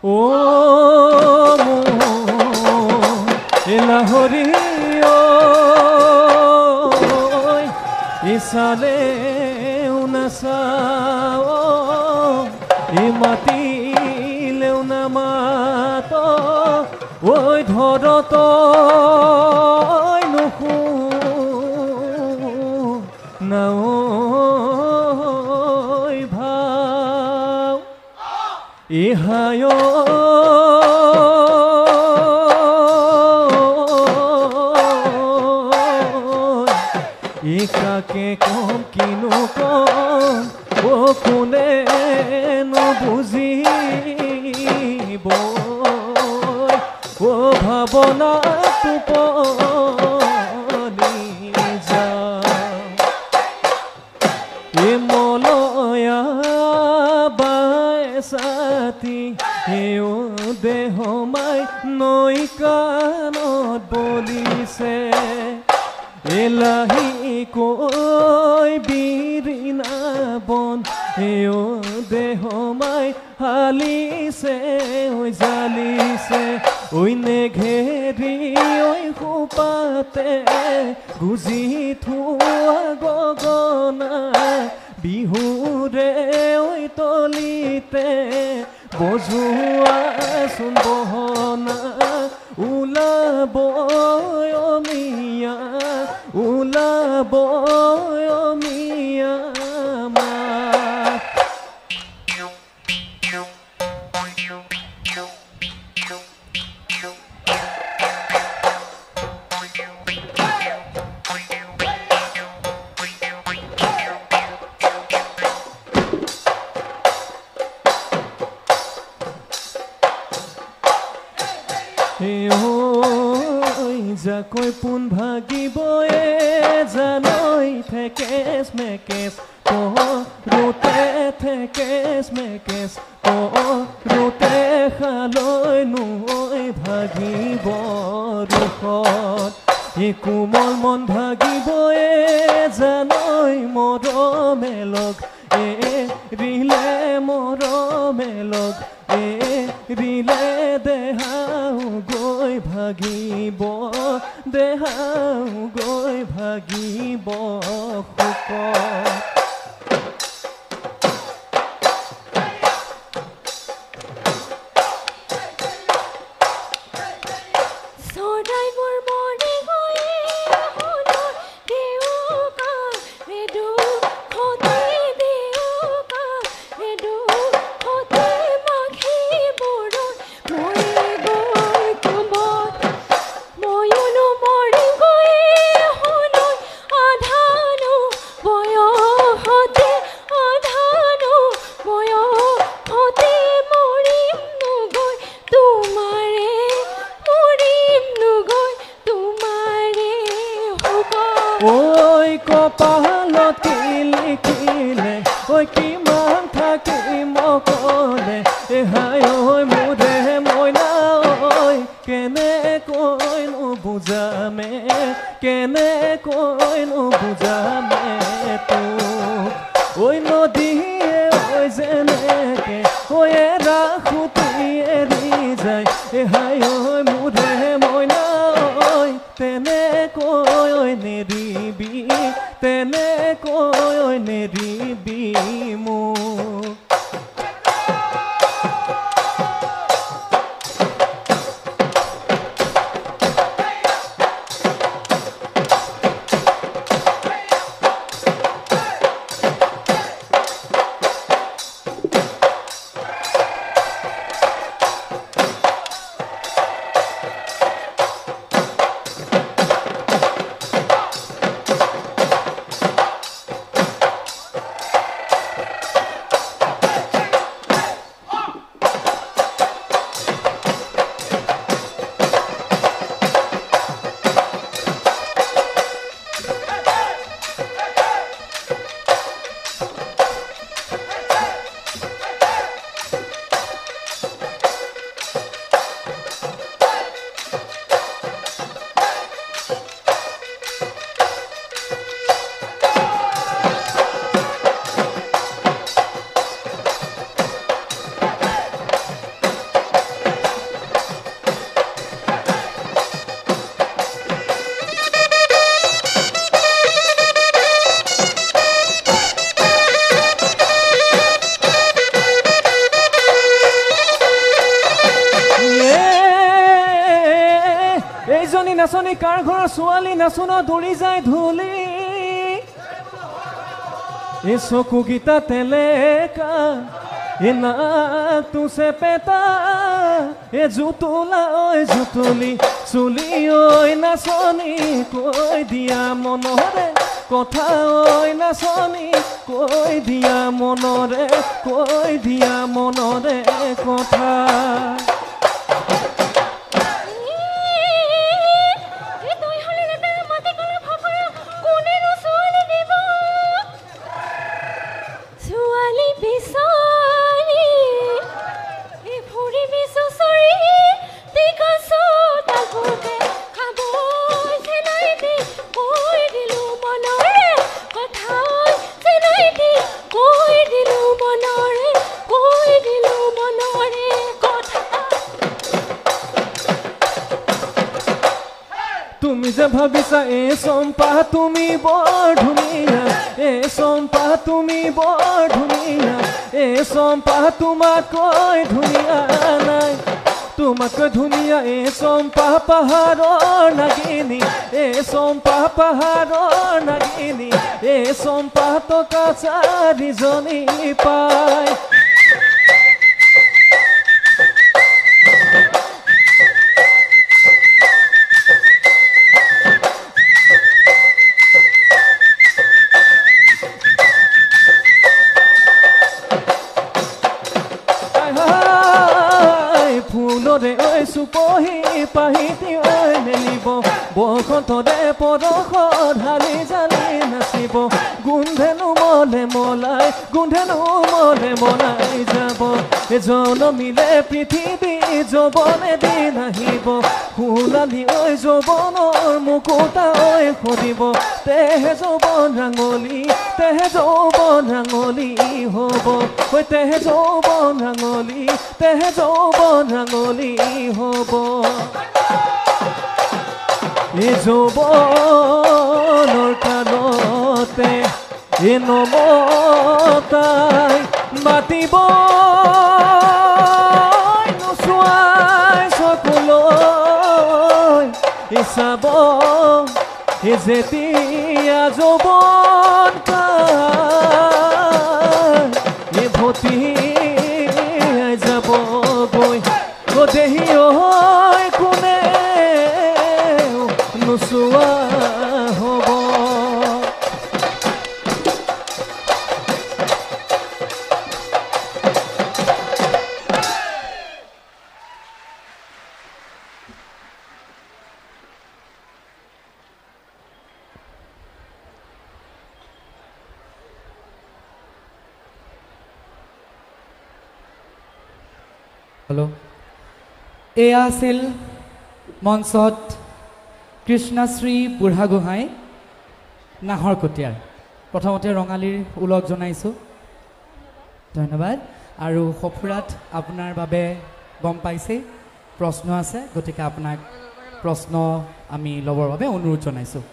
ও এলাহরি ওই ইসালে উনাসাও এ মাতিলেও না মাত ওই ধরত নুশু নাও ভাও ইহায় কাকে কম কিনো কম ও কোনে বুঝিব ও ভাবনা টোপনি যা এ মলয়া বাই সাথী হেও দেহ মাই নৈ কাণত বলিছে এলাহি কৈ বিৰিণা বন এও দেহ মাই হালিছে ঐ জালিছে ঐ নেঘেৰি ঐ সোপাতে গুজি থোৱা গগনা বিহুৰে ঐ তলিতে বজোৱাচোন বহনা ওলাব অমিয়া ওলাব অমিয়া যাকৈ পোন ভাগিব জানৈ থেকেচ মেকেচ কৰোতে থেকেচ মেকেচ কৰোতে খালৈ নৈ ভাগিব ৰুখত এই কোমল মন ভাগিব জানৈ মৰমে লগ ৰিলে মৰমে লগ ৰিলে দেহাও গৈ ভাগিব দেহাও গৈ ভাগিব শোক ঐ কপালতি লিখিলে ঐ কিমান থাকিম অকলে এহাই ঐ মোৰে মইনা ঐ কেনেকৈনো বুজামে কেনেকৈনো বুজামে তোক ঐ নদীয়ে ঐ যেনেকে ঐ ৰাখোতি এৰি যায় এহাই ঐ মোৰে মইনা ঐ তেনেকৈ নেৰিবি তেনেকৈ নেৰিবি মোক নাচনী কাৰ ঘৰৰ ছোৱালী নাচোন দৌৰি যায় ধূলি এই চকুকেইটা তেলেকা এই নাকটো চেপেটা এই জুতুলা ঐ জুতুলি চুলি ঐ নাচনী কৈ দিয়া মনৰে কথা ঐ নাচনী কৈ দিয়া মনৰে কথা তুমি যে ভাবিছা এ চম্পা তুমি বৰ ধুনীয়া এ চম্পা তুমি বৰ ধুনীয়া এ চম্পা তোমাতকৈ ধুনীয়া নাই তোমাতকৈ ধুনীয়া এ চম্পা পাহাৰৰ নাগিনী এ চম্পা পাহাৰৰ নাগিনী এ চম্পা টকা চাৰিজনী পায় ফুলৰে ঐ চুপহি পাহিতি ঐ মেলিব বসন্তৰে পৰশ ঢালি জালি নাচিব গোন্ধেনো মলে যাব জনমিলে পৃথিৱী যৌৱনে দিন আহিব ফুলালি ঐ যৌৱনৰ মুকুতা ঐ সৰিব তেহে যৌৱন ৰাঙলী হ'ব ঐ তেহে যৌৱন ৰাঙলী হ'ব এই যৌৱনৰ কালতে এই নমতাই মাতিব নোচোৱাই চকুলৈ এই চাব এই যেতিয়া যৌৱন এই ভতি যাব গৈ দেহি হয় কোনে নোচোৱা হ'ব হেল্ল' এয়া আছিল মঞ্চত কৃষ্ণশ্ৰী বুঢ়াগোহাঁই নাহৰকটীয়াৰ প্ৰথমতে ৰঙালীৰ ওলগ জনাইছোঁ ধন্যবাদ আৰু সফুৰাত আপোনাৰ বাবে গম পাইছেই প্ৰশ্ন আছে গতিকে আপোনাক প্ৰশ্ন আমি ল'বৰ বাবে অনুৰোধ জনাইছোঁ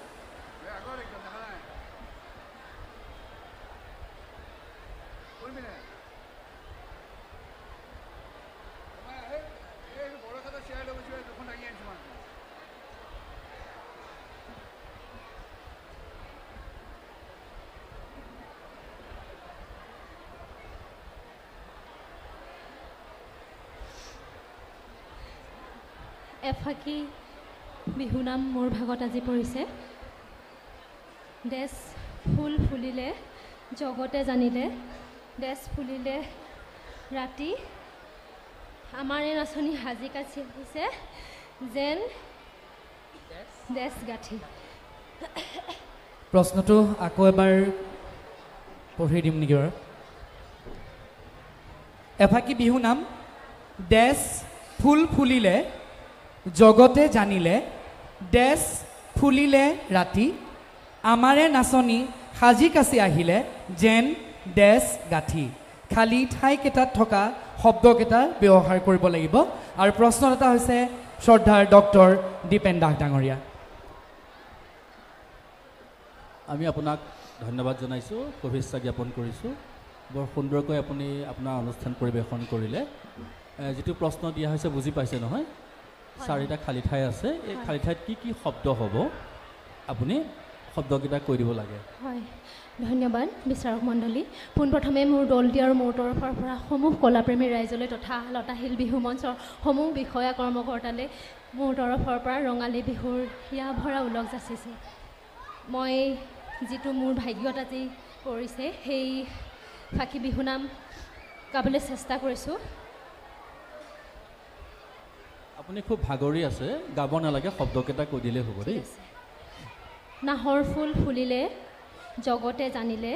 এফাকি বিহুনাম মোৰ ভাগত আজি পৰিছে দেশ ফুল ফুলিলে জগতে জানিলে দেশ ফুলিলে ৰাতি আমাৰ এই নাচনী সাজি কাচি আহিছে যেন দেশ গাঠি প্ৰশ্নটো আকৌ এবাৰ পঢ়ি দিম নেকি বাৰু এফাকি বিহুনাম দেশ ফুল ফুলিলে জগতে জানিলে দেশ ফুলিলে ৰাতি আমাৰে নাচনী সাজি কাচি আহিলে যেন দেশ গাঠি খালী ঠাইকেইটাত থকা শব্দকেইটা ব্যৱহাৰ কৰিব লাগিব আৰু প্ৰশ্ন এটা হৈছে শ্ৰদ্ধাৰ ডক্টৰ দীপেন দাস ডাঙৰীয়া আমি আপোনাক ধন্যবাদ জনাইছোঁ শুভেচ্ছা জ্ঞাপন কৰিছোঁ বৰ সুন্দৰকৈ আপুনি আপোনাৰ অনুষ্ঠান পৰিৱেশন কৰিলে যিটো প্ৰশ্ন দিয়া হৈছে বুজি পাইছে নহয় 4টা খালী ঠাই আছে এই খালী ঠাইত কি কি শব্দ হ'ব আপুনি শব্দকেইটা কৈ দিব লাগে হয় ধন্যবাদ বিচাৰক মণ্ডলী পোনপ্ৰথমে মোৰ দলটি আৰু মোৰ তৰফৰ পৰা সমূহ কলাপ্ৰেমী ৰাইজলৈ তথা লতাশিল বিহু মঞ্চৰ সমূহ বিষয়া কৰ্মকৰ্তালৈ মোৰ তৰফৰ পৰা ৰঙালী বিহুৰ হিয়া ভৰা উলগ যাচিছোঁ মই যিটো মোৰ ভাগ্যত আজি পৰিছে সেই ফাকি বিহুনাম গাবলৈ চেষ্টা কৰিছোঁ আপুনি খুব ভাগৰি আছে গাব নালাগে শব্দকেইটা কৈ দিলেই হ'ব দেই নাহৰ ফুল ফুলিলে জগতে জানিলে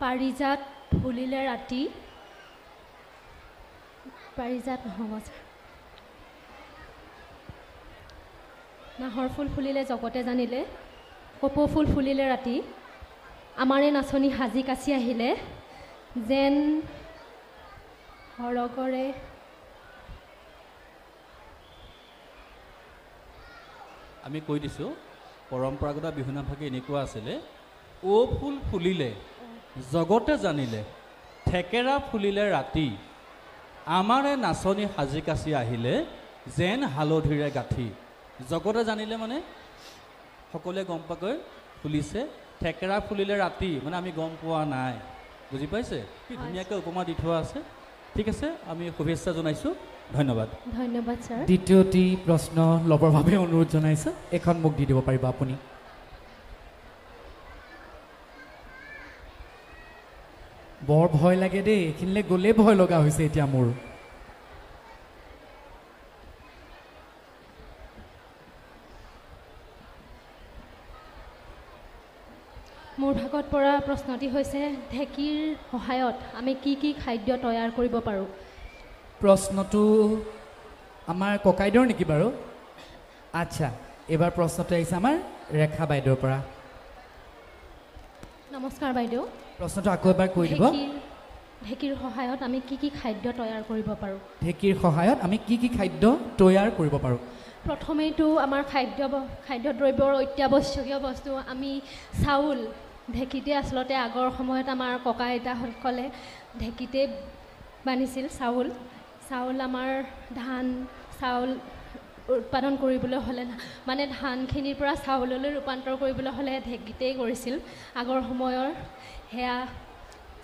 পাৰিজাত ফুলিলে ৰাতি পাৰিজাত নহ'ব নাহৰ ফুল ফুলিলে জগতে জানিলে কপৌ ফুল ফুলিলে ৰাতি আমাৰে নাচনি সাজি কাচি আহিলে যেন সৰগৰে আমি কৈ দিছোঁ পৰম্পৰাগত বিহুনাম ফাকি এনেকুৱা আছিলে ও ফুল ফুলিলে জগতে জানিলে থেকেৰা ফুলিলে ৰাতি আমাৰে নাচনি সাজি কাচি আহিলে যেন হালধিৰে গাঁঠি জগতে জানিলে মানে সকলোৱে গম পাকৈ ফুলিছে থেকেৰা ফুলিলে ৰাতি মানে আমি গম পোৱা নাই বুজি পাইছে কি ধুনীয়াকৈ উপমা দি থোৱা আছে ঠিক আছে আমি শুভেচ্ছা জনাইছোঁ ধন্যবাদ ধন্যবাদ ছাৰ দ্বিতীয়টি প্ৰশ্ন ল'বৰ বাবে অনুৰোধ জনাইছোঁ এখন মোক দি দিব পাৰিব আপুনি বৰ ভয় লাগে দেই এইখিনিলৈ গ'লেই ভয় লগা হৈছে এতিয়া মোৰ মোৰ ভাগত পৰা প্ৰশ্নটি হৈছে ঢেঁকীৰ সহায়ত আমি কি কি খাদ্য তৈয়াৰ কৰিব পাৰোঁ প্ৰশ্নটো আমাৰ ককাইদেউৰ নেকি বাৰু আচ্ছা এইবাৰ প্ৰশ্নটো আহিছে আমাৰ ৰেখা বাইদেউৰ পৰা নমস্কাৰ বাইদেউ প্ৰশ্নটো আকৌ এবাৰ কৈ দিব ঢেঁকীৰ সহায়ত আমি কি কি খাদ্য তৈয়াৰ কৰিব পাৰোঁ ঢেঁকীৰ সহায়ত আমি কি কি খাদ্য তৈয়াৰ কৰিব পাৰোঁ প্ৰথমেইতো আমাৰ খাদ্যদ্ৰব্যৰ অত্যাৱশ্যকীয় বস্তু আমি চাউল ঢেঁকীতে আচলতে আগৰ সময়ত আমাৰ ককা আইতাসকলে ঢেঁকীতে বানিছিল চাউল আমাৰ ধান চাউল উৎপাদন কৰিবলৈ হ'লে মানে ধানখিনিৰ পৰা চাউললৈ ৰূপান্তৰ কৰিবলৈ হ'লে ঢেঁকীতেই কৰিছিল আগৰ সময়ৰ সেয়া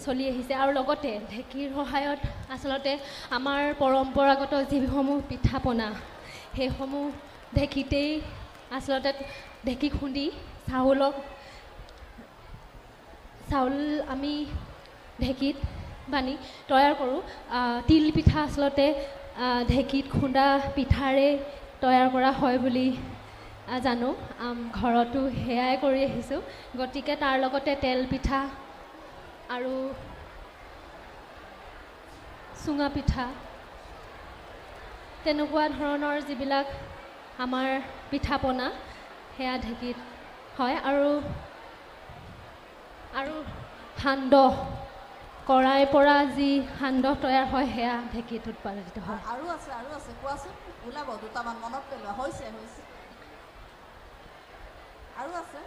চলি আহিছে আৰু লগতে ঢেঁকীৰ সহায়ত আচলতে আমাৰ পৰম্পৰাগত যিসমূহ পিঠা পনা সেইসমূহ ঢেঁকীতেই আচলতে ঢেঁকী খুন্দি চাউল আমি ঢেঁকীত বানি তৈয়াৰ কৰোঁ তিল পিঠা আচলতে ঢেঁকীত খুন্দা পিঠাৰে তৈয়াৰ কৰা হয় বুলি জানো ঘৰতো সেয়াই কৰি আহিছোঁ গতিকে তাৰ লগতে তেল পিঠা আৰু চুঙা পিঠা তেনেকুৱা ধৰণৰ যিবিলাক আমাৰ পিঠা পনা সেয়া ঢেঁকীত হয় আৰু সান্দহ কৰাইৰ পৰা যি সান্দহ তৈয়াৰ হয় সেয়া ঢেঁকীত উৎপাদিত হয় আৰু আছে কোৱাচোন ওলাব দুটামান মনত পেলোৱা হৈছে আৰু আছে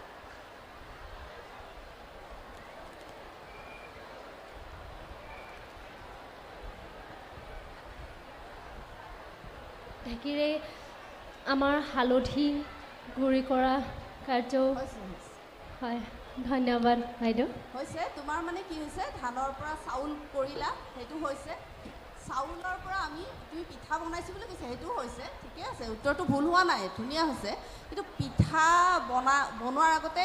ঢেঁকীৰে আমাৰ হালধি গুড়ি কৰা কাৰ্য হয় ধন্যবাদ বাইদেউ হৈছে তোমাৰ মানে কি হৈছে ধানৰ পৰা চাউল কৰিলা সেইটো হৈছে চাউলৰ পৰা আমি তুমি পিঠা বনাইছোঁ বুলি কৈছে সেইটোও হৈছে ঠিকে আছে উত্তৰটো ভুল হোৱা নাই ধুনীয়া হৈছে কিন্তু পিঠা বনোৱাৰ আগতে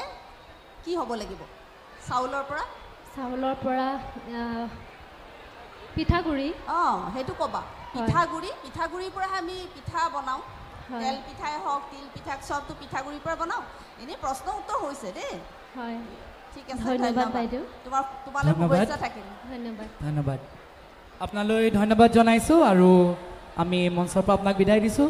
কি হ'ব লাগিব চাউলৰ পৰা পিঠাগুড়ি সেইটো ক'বা পিঠাগুড়িৰ পৰাহে আমি পিঠা বনাওঁ তেল পিঠাই হওক তিল পিঠা চবটো পিঠাগুড়িৰ পৰা বনাওঁ এনেই প্ৰশ্ন উত্তৰ হৈছে দেই হয় ঠিক আছে ধন্যবাদ বাইদেউ তোমালৈ শুভেচ্ছা থাকিল ধন্যবাদ আপোনালৈ ধন্যবাদ জনাইছোঁ আৰু আমি মঞ্চৰ পৰা আপোনাক বিদায় দিছোঁ